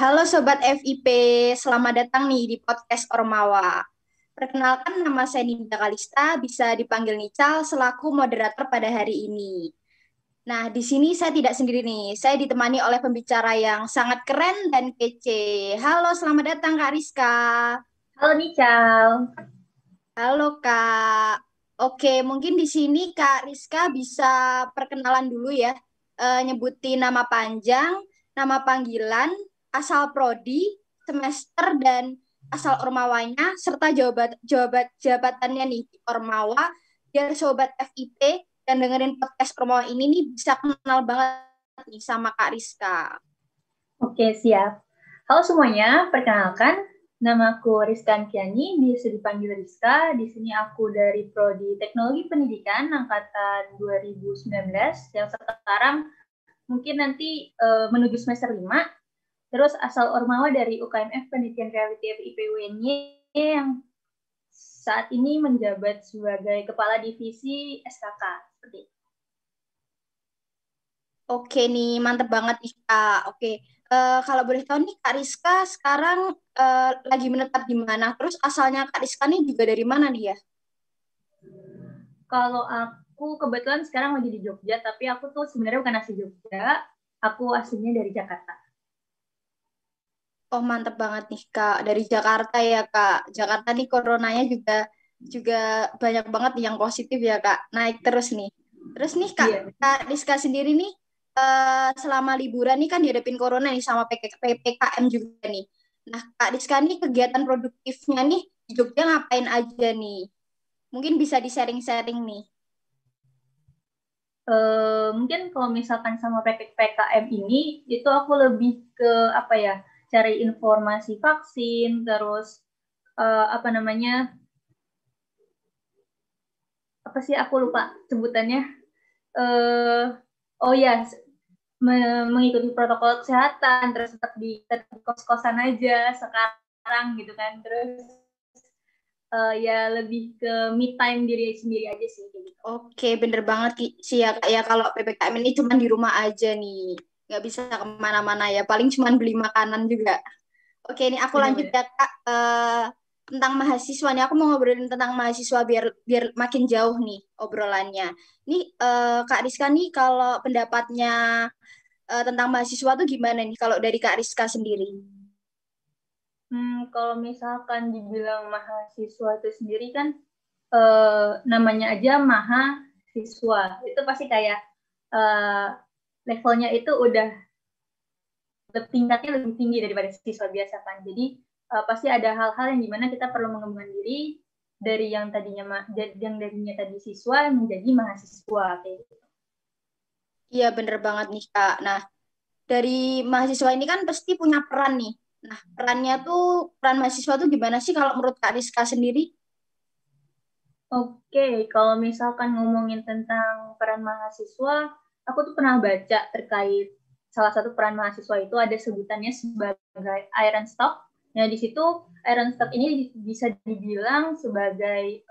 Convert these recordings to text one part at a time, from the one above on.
Halo Sobat FIP, selamat datang nih di podcast Ormawa. Perkenalkan nama saya Ninda Kalista, bisa dipanggil Nical selaku moderator pada hari ini. Nah, di sini saya tidak sendiri nih, saya ditemani oleh pembicara yang sangat keren dan kece. Halo, selamat datang Kak Rizka. Halo Nical. Halo Kak. Oke, mungkin di sini Kak Rizka bisa perkenalan dulu ya. Nyebutin nama panjang, nama panggilan, asal prodi, semester dan asal ormawanya serta jabatannya nih di Ormawa biar sobat FIP dan dengerin podcast Ormawa ini nih bisa kenal banget nih sama Kak Rizka. Oke, siap. Halo semuanya, perkenalkan, namaku Rizka Ankiani, biasa dipanggil Rizka. Di sini aku dari Prodi Teknologi Pendidikan angkatan 2019 yang sekarang mungkin nanti menuju semester 5. Terus asal Ormawa dari UKMF Pendidikan Kreatif IPUNY yang saat ini menjabat sebagai Kepala Divisi SKK. Seperti itu. Oke nih, mantep banget nih Kak. Oke, kalau boleh tahu nih Kak Rizka sekarang lagi menetap di mana? Terus asalnya Kak Rizka nih juga dari mana nih ya? Kalau aku kebetulan sekarang lagi di Jogja, tapi aku tuh sebenarnya bukan asli Jogja, aku aslinya dari Jakarta. Oh mantep banget nih Kak, dari Jakarta ya Kak. Jakarta nih coronanya juga juga banyak banget nih yang positif ya Kak. Naik terus nih. Terus nih Kak, Iya. Kak Rizka sendiri nih selama liburan nih kan dihadapin corona nih sama PPKM juga nih. Nah Kak Rizka nih kegiatan produktifnya nih di Jogja ngapain aja nih? Mungkin bisa di-sharing-sharing nih. Mungkin kalau misalkan sama PPKM ini, itu aku lebih ke apa ya, cari informasi vaksin, terus apa namanya, apa sih aku lupa sebutannya. Eh, oh ya, mengikuti protokol kesehatan, terus tetap di kos-kosan aja sekarang gitu kan. Terus ya lebih ke me time diri sendiri aja sih kayak gitu. Oke, bener banget sih ya Kak. Ya kalau PPKM ini cuma di rumah aja nih. Nggak bisa kemana-mana ya. Paling cuma beli makanan juga. Oke, ini aku lanjut Bener-bener. ya Kak. Tentang mahasiswa nih. Aku mau ngobrolin tentang mahasiswa biar biar makin jauh nih obrolannya. Nih Kak Rizka nih kalau pendapatnya tentang mahasiswa tuh gimana nih kalau dari Kak Rizka sendiri? Kalau misalkan dibilang mahasiswa itu sendiri kan namanya aja mahasiswa. Itu pasti kayak eh, levelnya itu udah tingkatnya lebih tinggi daripada siswa biasa kan. Jadi pasti ada hal-hal yang dimana kita perlu mengembangkan diri dari yang darinya tadi siswa menjadi mahasiswa kayak gitu. Iya bener banget nih Kak. Nah, dari mahasiswa ini kan pasti punya peran nih. Nah, perannya tuh, peran mahasiswa tuh gimana sih kalau menurut Kak Rizka sendiri? Oke, kalau misalkan ngomongin tentang peran mahasiswa, aku tuh pernah baca terkait salah satu peran mahasiswa itu ada sebutannya sebagai Iron Stock. Nah, di situ Iron Stock ini bisa dibilang sebagai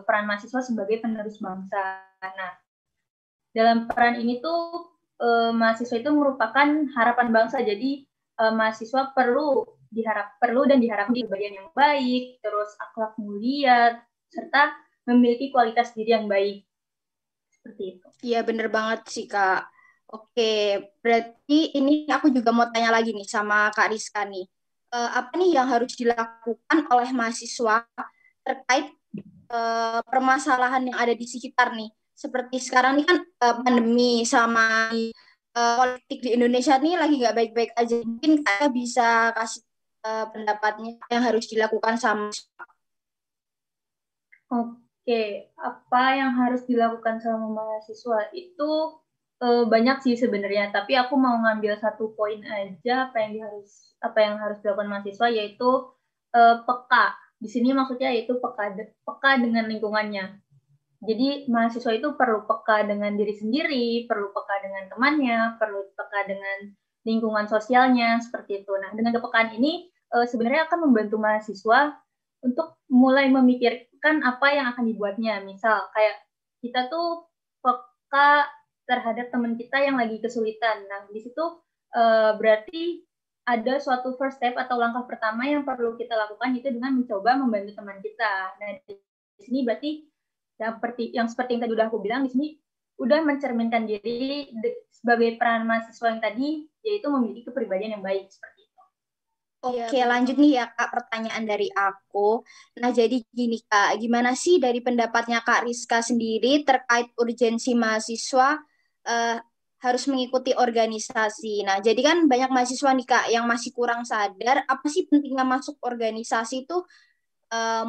peran mahasiswa sebagai penerus bangsa. Nah, dalam peran ini tuh mahasiswa itu merupakan harapan bangsa. Jadi mahasiswa perlu dan diharapkan kepribadian yang baik, terus akhlak mulia, serta memiliki kualitas diri yang baik seperti itu. Iya bener banget sih Kak. Oke, berarti ini aku juga mau tanya lagi nih sama Kak Rizka nih. Apa nih yang harus dilakukan oleh mahasiswa terkait permasalahan yang ada di sekitar nih? Seperti sekarang nih kan pandemi sama politik di Indonesia nih lagi nggak baik-baik aja. Mungkin Kak bisa kasih pendapatnya yang harus dilakukan sama. Oke, apa yang harus dilakukan sama mahasiswa itu banyak sih sebenarnya, tapi aku mau ngambil satu poin aja apa yang harus dilakukan mahasiswa yaitu peka. Di sini maksudnya yaitu peka dengan lingkungannya. Jadi mahasiswa itu perlu peka dengan diri sendiri, perlu peka dengan temannya, perlu peka dengan lingkungan sosialnya seperti itu. Nah, dengan kepekaan ini sebenarnya akan membantu mahasiswa untuk mulai memikirkan apa yang akan dibuatnya. Misal kayak kita tuh peka terhadap teman kita yang lagi kesulitan. Nah, di situ berarti ada suatu first step atau langkah pertama yang perlu kita lakukan, itu dengan mencoba membantu teman kita. Nah, di sini berarti yang seperti yang tadi udah aku bilang, di sini udah mencerminkan diri sebagai peran mahasiswa yang tadi, yaitu memiliki kepribadian yang baik seperti itu. Oke, lanjut nih ya Kak, pertanyaan dari aku. Nah, jadi gini Kak, gimana sih dari pendapatnya Kak Rizka sendiri terkait urgensi mahasiswa eh, harus mengikuti organisasi? Nah, jadi kan banyak mahasiswa nih Kak yang masih kurang sadar apa sih pentingnya masuk organisasi itu.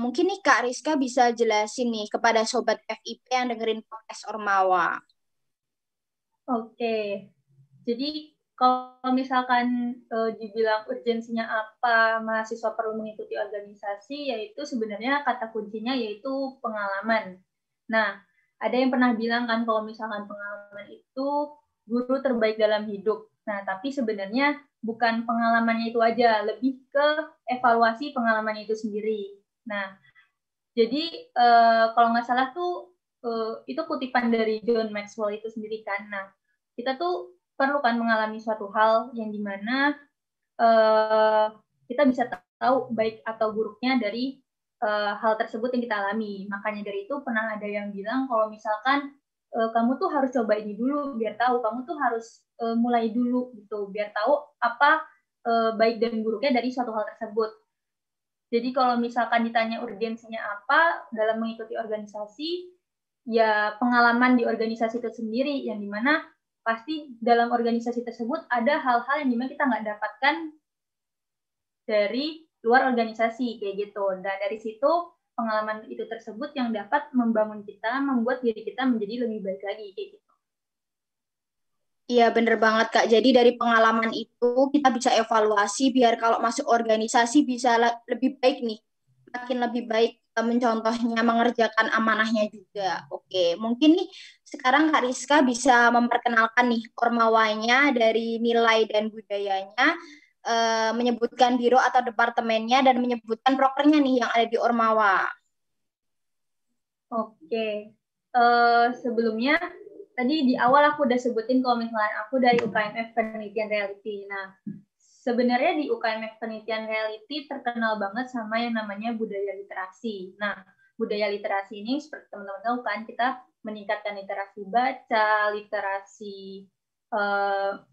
Mungkin nih Kak Rizka bisa jelasin nih kepada Sobat FIP yang dengerin podcast Ormawa. Oke, jadi kalau misalkan dibilang urgensinya apa mahasiswa perlu mengikuti organisasi, yaitu sebenarnya kata kuncinya yaitu pengalaman. Nah, ada yang pernah bilang kan kalau misalkan pengalaman itu guru terbaik dalam hidup. Nah, tapi sebenarnya bukan pengalamannya itu aja, lebih ke evaluasi pengalaman itu sendiri. Nah, jadi kalau nggak salah tuh itu kutipan dari John Maxwell itu sendiri kan. Nah, kita tuh perlu kan mengalami suatu hal yang dimana kita bisa tahu baik atau buruknya dari hal tersebut yang kita alami. Makanya dari itu pernah ada yang bilang kalau misalkan kamu tuh harus coba ini dulu biar tahu, kamu tuh harus mulai dulu gitu biar tahu apa baik dan buruknya dari suatu hal tersebut. Jadi kalau misalkan ditanya urgensinya apa dalam mengikuti organisasi, ya pengalaman di organisasi itu sendiri, yang dimana pasti dalam organisasi tersebut ada hal-hal yang dimana kita nggak dapatkan dari luar organisasi, kayak gitu. Dan dari situ pengalaman itu tersebut yang dapat membangun kita, membuat diri kita menjadi lebih baik lagi, kayak gitu. Iya, bener banget, Kak. Jadi dari pengalaman itu kita bisa evaluasi biar kalau masuk organisasi bisa lebih baik nih. Makin lebih baik mencontohnya, mengerjakan amanahnya juga. Oke, mungkin nih sekarang Kak Rizka bisa memperkenalkan nih ormawanya dari nilai dan budayanya, menyebutkan biro atau departemennya, dan menyebutkan prokernya nih yang ada di Ormawa. Oke, sebelumnya tadi di awal aku udah sebutin kalau misalnya aku dari UKMF Penelitian Reality. Nah, sebenarnya di UKMF Penelitian Reality terkenal banget sama yang namanya budaya literasi. Nah, budaya literasi ini seperti teman-teman tahu kan, kita meningkatkan literasi baca, literasi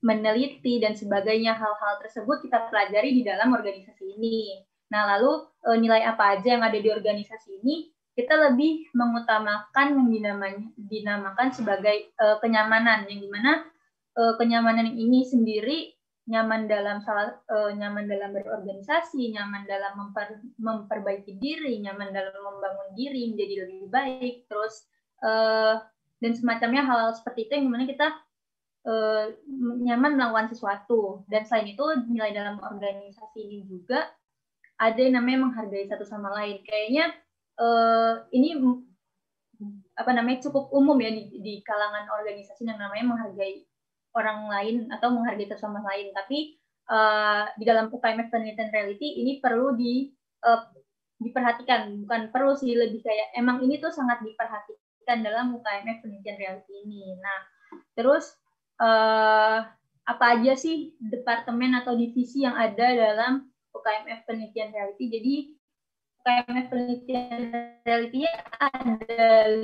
meneliti, dan sebagainya. Hal-hal tersebut kita pelajari di dalam organisasi ini. Nah, lalu nilai apa aja yang ada di organisasi ini? Kita lebih mengutamakan yang dinamakan sebagai kenyamanan, yang dimana kenyamanan ini sendiri nyaman dalam nyaman dalam berorganisasi, nyaman dalam memperbaiki diri, nyaman dalam membangun diri menjadi lebih baik, terus dan semacamnya. Hal seperti itu yang dimana kita nyaman melakukan sesuatu. Dan selain itu nilai dalam organisasi ini juga ada yang namanya menghargai satu sama lain. Kayaknya ini apa namanya cukup umum ya di kalangan organisasi yang namanya menghargai orang lain atau menghargai sesama lain. Tapi di dalam UKMF Penelitian Reality ini perlu diperhatikan, bukan perlu sih, lebih kayak emang ini tuh sangat diperhatikan dalam UKMF Penelitian Reality ini. Nah, terus apa aja sih departemen atau divisi yang ada dalam UKMF Penelitian Reality? Jadi UKMF Penelitian Reality ada 5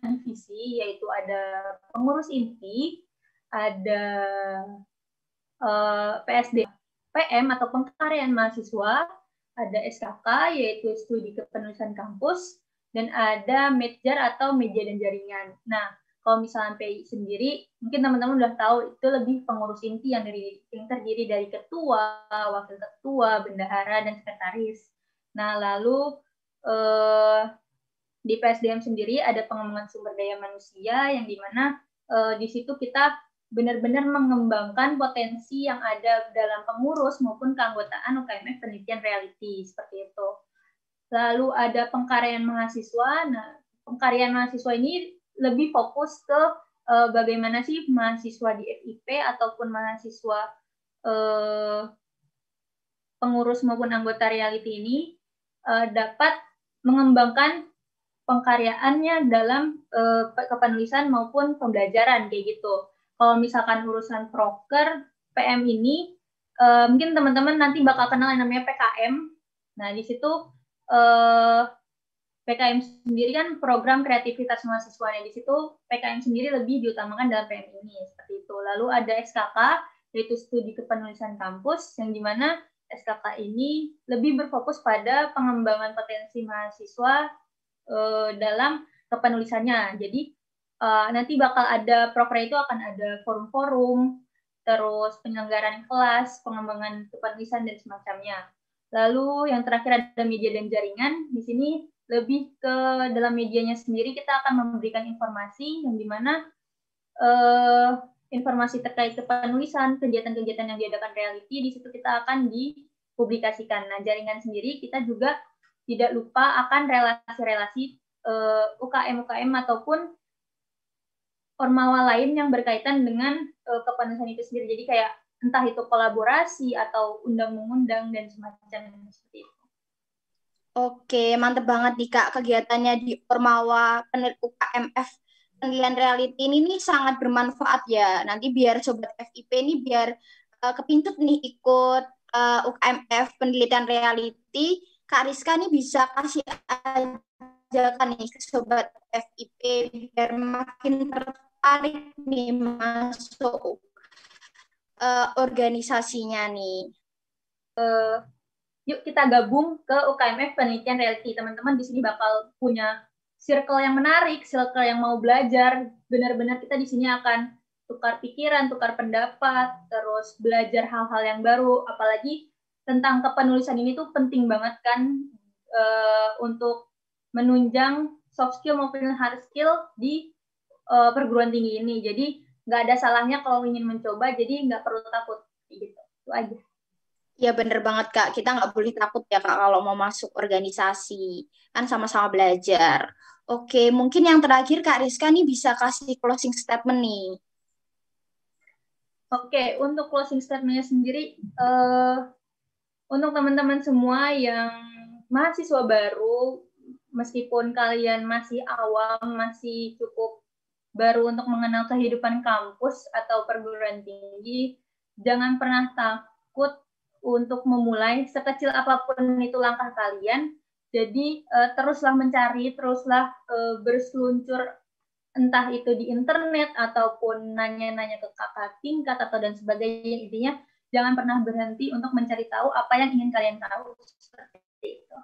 divisi, yaitu ada pengurus inti, ada PSD, PM atau pengkaryaan mahasiswa, ada SKK yaitu studi kepenulisan kampus, dan ada Medjar atau media dan jaringan. Nah, kalau misalnya PI sendiri, mungkin teman-teman udah tahu itu lebih pengurus inti yang terdiri dari ketua, wakil ketua, bendahara, dan sekretaris. Nah, lalu di PSDM sendiri ada pengembangan sumber daya manusia, yang dimana di situ kita benar-benar mengembangkan potensi yang ada dalam pengurus maupun keanggotaan UKMF Penelitian Reality, seperti itu. Lalu ada pengkaryaan mahasiswa. Nah, pengkaryaan mahasiswa ini lebih fokus ke bagaimana sih mahasiswa di FIP ataupun mahasiswa pengurus maupun anggota reality ini dapat mengembangkan pengkaryaannya dalam kepenulisan maupun pembelajaran, kayak gitu. Kalau misalkan urusan proker PM ini mungkin teman-teman nanti bakal kenal yang namanya PKM. Nah, di situ PKM sendiri kan program kreativitas mahasiswanya. Di situ PKM sendiri lebih diutamakan dalam PM ini, seperti itu. Lalu ada SKK, yaitu studi kepenulisan kampus, yang dimana SKK ini lebih berfokus pada pengembangan potensi mahasiswa dalam kepenulisannya. Jadi nanti bakal ada proker itu akan ada forum-forum, terus penyelenggaraan kelas, pengembangan kepenulisan dan semacamnya. Lalu yang terakhir ada media dan jaringan. Di sini lebih ke dalam medianya sendiri kita akan memberikan informasi yang dimana informasi terkait kepenulisan, kegiatan-kegiatan yang diadakan reality, di situ kita akan dipublikasikan. Nah, jaringan sendiri kita juga tidak lupa akan relasi-relasi UKM-UKM ataupun ormawa lain yang berkaitan dengan kepenulisan itu sendiri. Jadi kayak entah itu kolaborasi atau undang-undang dan semacamnya seperti itu. Oke, mantep banget nih Kak kegiatannya di Ormawa UKMF penilaian reality ini nih sangat bermanfaat ya. Nanti biar Sobat FIP ini biar kepintut nih ikut UKMF penelitian reality, Kak Rizka nih bisa kasih ajakan nih ke Sobat FIP biar makin tertarik nih masuk organisasinya nih. Yuk kita gabung ke UKMF penelitian reality. Teman-teman di sini bakal punya circle yang menarik, circle yang mau belajar. Benar-benar kita di sini akan tukar pikiran, tukar pendapat, terus belajar hal-hal yang baru. Apalagi tentang kepenulisan ini tuh penting banget kan untuk menunjang soft skill maupun hard skill di perguruan tinggi ini. Jadi nggak ada salahnya kalau ingin mencoba, jadi nggak perlu takut. Gitu. Itu aja. Ya bener banget Kak, kita nggak boleh takut ya Kak kalau mau masuk organisasi, kan sama-sama belajar. Oke, mungkin yang terakhir Kak Rizka nih bisa kasih closing statement nih. Oke, untuk closing statement-nya sendiri, untuk teman-teman semua yang mahasiswa baru, meskipun kalian masih awam, masih cukup baru untuk mengenal kehidupan kampus atau perguruan tinggi, jangan pernah takut untuk memulai sekecil apapun itu langkah kalian. Jadi teruslah mencari, teruslah berseluncur entah itu di internet ataupun nanya-nanya ke kakak tingkat atau dan sebagainya. Intinya jangan pernah berhenti untuk mencari tahu apa yang ingin kalian tahu. Seperti itu.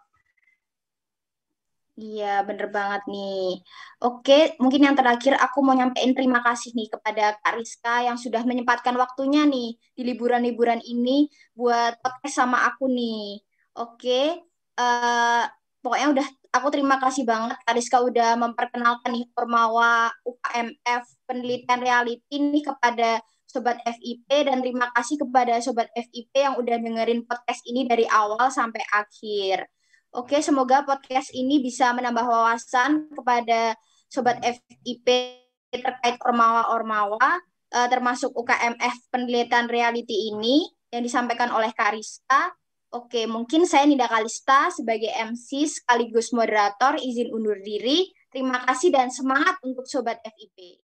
Iya, bener banget nih. Oke, mungkin yang terakhir aku mau nyampein terima kasih nih kepada Kak Rizka yang sudah menyempatkan waktunya nih di liburan-liburan ini buat podcast sama aku nih. Oke, eh, pokoknya udah aku terima kasih banget Kak Rizka udah memperkenalkan nih Ormawa UKMF penelitian reality nih kepada Sobat FIP dan terima kasih kepada Sobat FIP yang udah dengerin podcast ini dari awal sampai akhir. Oke, semoga podcast ini bisa menambah wawasan kepada Sobat FIP terkait ormawa-ormawa, termasuk UKMF penelitian reality ini yang disampaikan oleh Kariska. Oke, mungkin saya Nida Kalista sebagai MC sekaligus moderator izin undur diri. Terima kasih dan semangat untuk Sobat FIP.